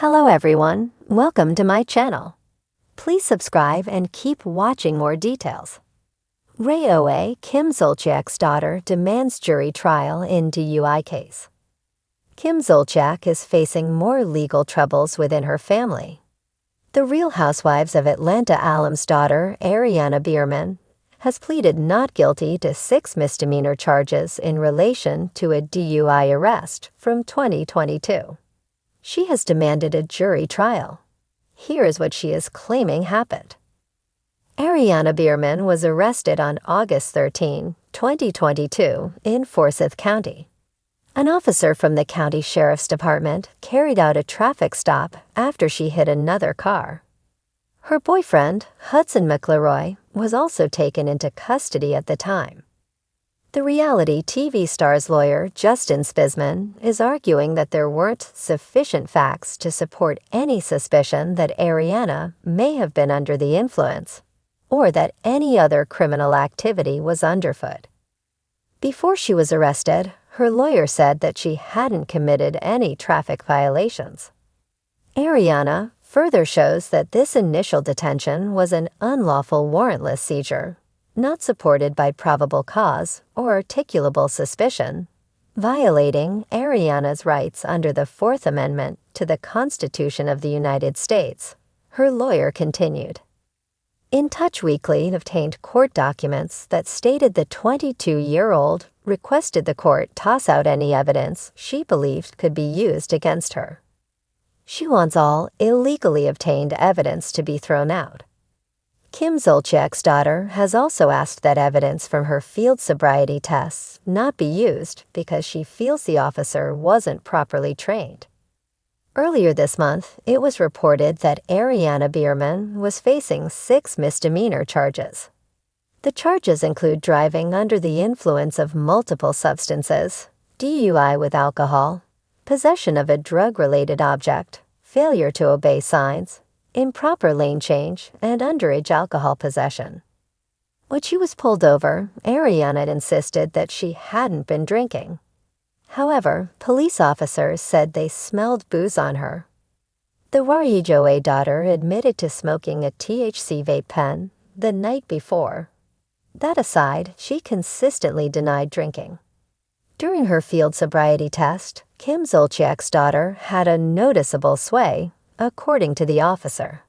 Hello everyone, welcome to my channel. Please subscribe and keep watching more details. RHOA, Kim Zolciak's daughter, demands jury trial in DUI case. Kim Zolciak is facing more legal troubles within her family. The Real Housewives of Atlanta alum's daughter, RHOA, has pleaded not guilty to 6 misdemeanor charges in relation to a DUI arrest from 2022. She has demanded a jury trial. Here is what she is claiming happened. RHOA was arrested on August 13, 2022 in Forsyth County. An officer from the county sheriff's department carried out a traffic stop after she hit another car. Her boyfriend, Hudson McElroy, was also taken into custody at the time. The reality TV star's lawyer, Justin Spizman, is arguing that there weren't sufficient facts to support any suspicion that RHOA may have been under the influence, or that any other criminal activity was underfoot. Before she was arrested, her lawyer said that she hadn't committed any traffic violations. RHOA further shows that this initial detention was an unlawful warrantless seizure, not supported by probable cause or articulable suspicion, violating RHOA's rights under the Fourth Amendment to the Constitution of the United States, her lawyer continued. In Touch Weekly obtained court documents that stated the 22-year-old requested the court toss out any evidence she believed could be used against her. She wants all illegally obtained evidence to be thrown out. Kim Zolciak's daughter has also asked that evidence from her field sobriety tests not be used because she feels the officer wasn't properly trained. Earlier this month, it was reported that RHOA was facing 6 misdemeanor charges. The charges include driving under the influence of multiple substances, DUI with alcohol, possession of a drug-related object, failure to obey signs, improper lane change, and underage alcohol possession. When she was pulled over, RHOA insisted that she hadn't been drinking. However, police officers said they smelled booze on her. The RHOA daughter admitted to smoking a THC vape pen the night before. That aside, she consistently denied drinking. During her field sobriety test, Kim Zolciak's daughter had a noticeable sway, according to the officer.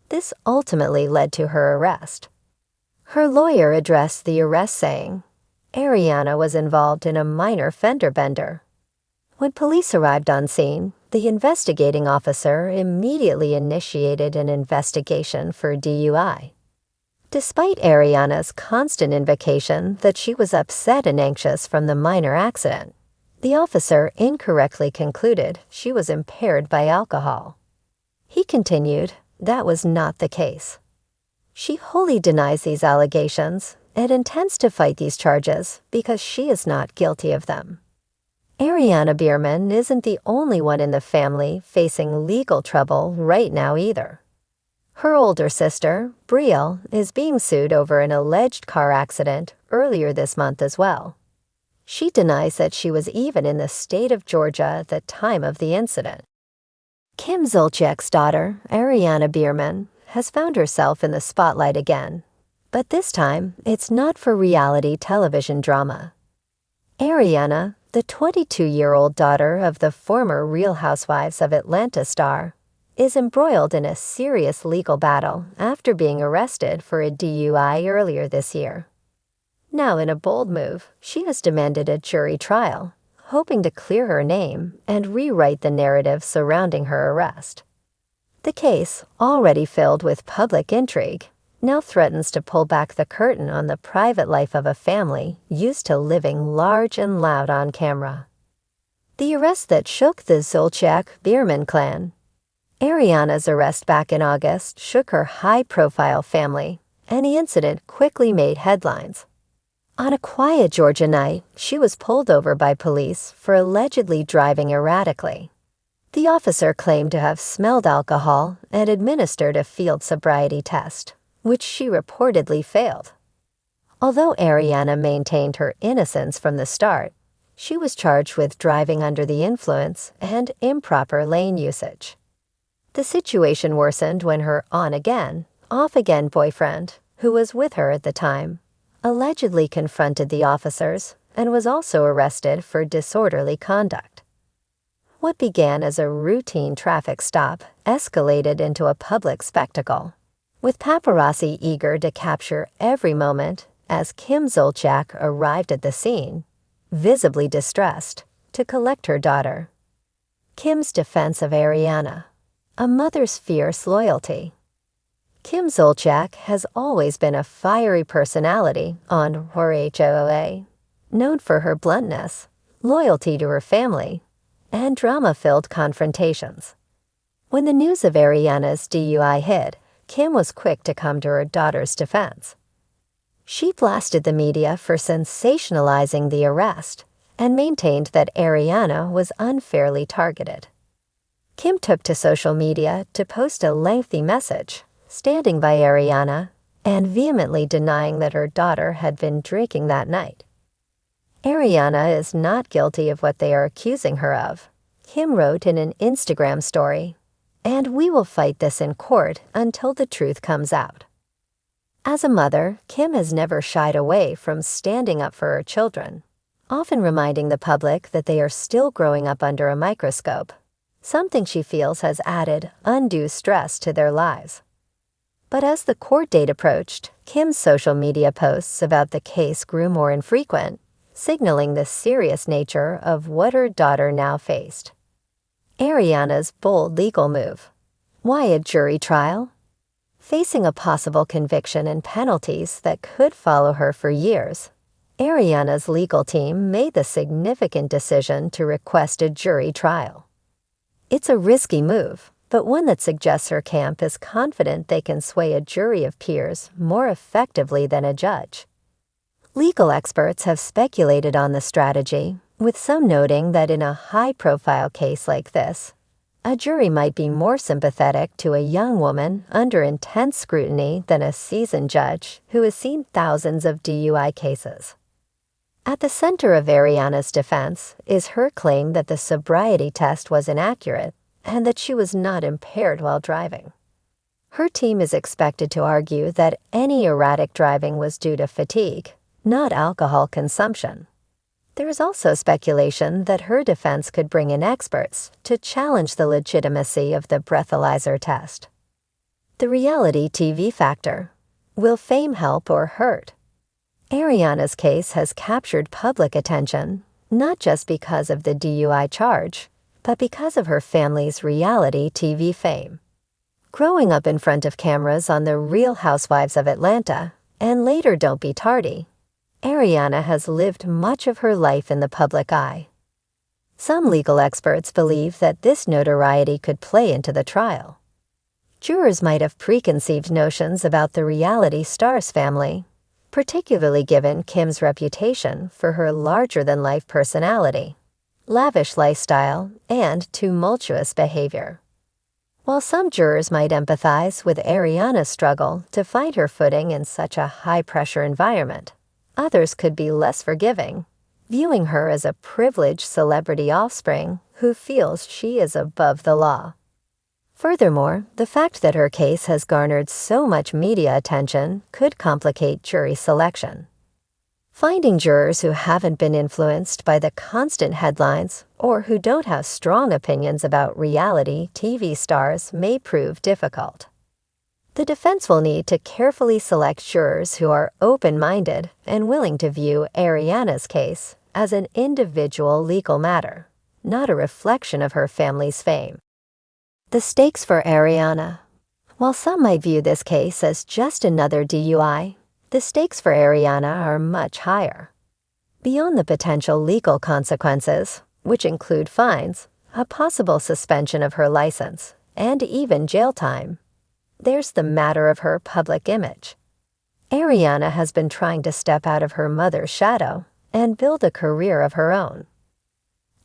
This ultimately led to her arrest. Her lawyer addressed the arrest saying, RHOA was involved in a minor fender bender. When police arrived on scene, the investigating officer immediately initiated an investigation for DUI. Despite RHOA's constant invocation that she was upset and anxious from the minor accident, the officer incorrectly concluded she was impaired by alcohol. He continued, that was not the case. She wholly denies these allegations and intends to fight these charges because she is not guilty of them. RHOA isn't the only one in the family facing legal trouble right now either. Her older sister, Brielle, is being sued over an alleged car accident earlier this month as well. She denies that she was even in the state of Georgia at the time of the incident. Kim Zolciak's daughter, RHOA, has found herself in the spotlight again, but this time it's not for reality television drama. RHOA, the 22-year-old daughter of the former Real Housewives of Atlanta star, is embroiled in a serious legal battle after being arrested for a DUI earlier this year. Now, in a bold move, she has demanded a jury trial, hoping to clear her name and rewrite the narrative surrounding her arrest. The case, already filled with public intrigue, now threatens to pull back the curtain on the private life of a family used to living large and loud on camera. The arrest that shook the zolciak-beirmann clan. RHOA's arrest back in August shook her high-profile family, and the incident quickly made headlines. On a quiet Georgia night, she was pulled over by police for allegedly driving erratically. The officer claimed to have smelled alcohol and administered a field sobriety test, which she reportedly failed. Although RHOA maintained her innocence from the start, she was charged with driving under the influence and improper lane usage. The situation worsened when her on-again, off-again boyfriend, who was with her at the time, allegedly confronted the officers and was also arrested for disorderly conduct. What began as a routine traffic stop escalated into a public spectacle, with paparazzi eager to capture every moment as Kim Zolciak arrived at the scene, visibly distressed, to collect her daughter. Kim's defense of Ariana, a mother's fierce loyalty. Kim Zolciak has always been a fiery personality on RHOA, known for her bluntness, loyalty to her family, and drama-filled confrontations. When the news of Ariana's DUI hit, Kim was quick to come to her daughter's defense. She blasted the media for sensationalizing the arrest and maintained that Ariana was unfairly targeted. Kim took to social media to post a lengthy message, standing by Ariana and vehemently denying that her daughter had been drinking that night. Ariana is not guilty of what they are accusing her of, Kim wrote in an Instagram story, and we will fight this in court until the truth comes out. As a mother, Kim has never shied away from standing up for her children, often reminding the public that they are still growing up under a microscope, something she feels has added undue stress to their lives. But as the court date approached, Kim's social media posts about the case grew more infrequent, signaling the serious nature of what her daughter now faced. Ariana's bold legal move. Why a jury trial? Facing a possible conviction and penalties that could follow her for years, Ariana's legal team made the significant decision to request a jury trial. It's a risky move, but one that suggests her camp is confident they can sway a jury of peers more effectively than a judge. Legal experts have speculated on the strategy, with some noting that in a high-profile case like this, a jury might be more sympathetic to a young woman under intense scrutiny than a seasoned judge who has seen thousands of DUI cases. At the center of Ariana's defense is her claim that the sobriety test was inaccurate and that she was not impaired while driving. Her team is expected to argue that any erratic driving was due to fatigue, not alcohol consumption. There is also speculation that her defense could bring in experts to challenge the legitimacy of the breathalyzer test. The reality TV factor. Will fame help or hurt? Ariana's case has captured public attention, not just because of the DUI charge, but because of her family's reality TV fame. Growing up in front of cameras on The Real Housewives of Atlanta, and later Don't Be Tardy, Ariana has lived much of her life in the public eye. Some legal experts believe that this notoriety could play into the trial. Jurors might have preconceived notions about the reality star's family, particularly given Kim's reputation for her larger-than-life personality, lavish lifestyle, and tumultuous behavior. While some jurors might empathize with Ariana's struggle to find her footing in such a high-pressure environment, others could be less forgiving, viewing her as a privileged celebrity offspring who feels she is above the law. Furthermore, the fact that her case has garnered so much media attention could complicate jury selection. Finding jurors who haven't been influenced by the constant headlines or who don't have strong opinions about reality TV stars may prove difficult. The defense will need to carefully select jurors who are open-minded and willing to view Ariana's case as an individual legal matter, not a reflection of her family's fame. The stakes for Ariana. While some might view this case as just another DUI, the stakes for Ariana are much higher. Beyond the potential legal consequences, which include fines, a possible suspension of her license, and even jail time, there's the matter of her public image. Ariana has been trying to step out of her mother's shadow and build a career of her own.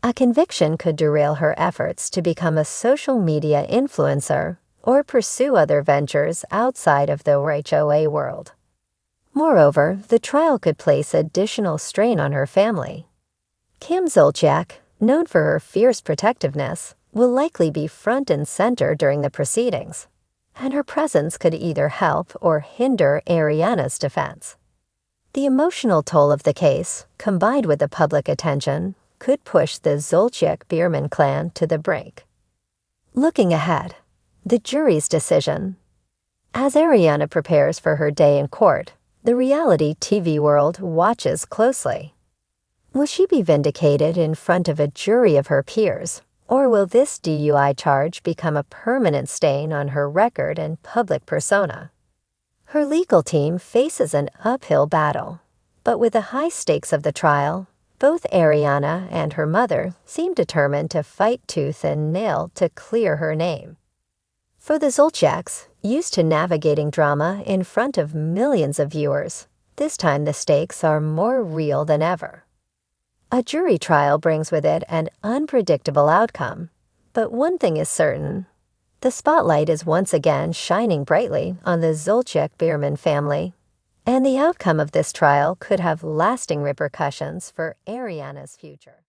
A conviction could derail her efforts to become a social media influencer or pursue other ventures outside of the RHOA world. Moreover, the trial could place additional strain on her family. Kim Zolciak, known for her fierce protectiveness, will likely be front and center during the proceedings, and her presence could either help or hinder Ariana's defense. The emotional toll of the case, combined with the public attention, could push the Zolciak-Beirmann clan to the brink. Looking ahead, the jury's decision. As Ariana prepares for her day in court, the reality TV world watches closely. Will she be vindicated in front of a jury of her peers, or will this DUI charge become a permanent stain on her record and public persona? Her legal team faces an uphill battle, but with the high stakes of the trial, both Ariana and her mother seem determined to fight tooth and nail to clear her name. For the Zolciaks, used to navigating drama in front of millions of viewers, this time the stakes are more real than ever. A jury trial brings with it an unpredictable outcome, but one thing is certain. The spotlight is once again shining brightly on the Zolciak-Beirmann family, and the outcome of this trial could have lasting repercussions for Ariana's future.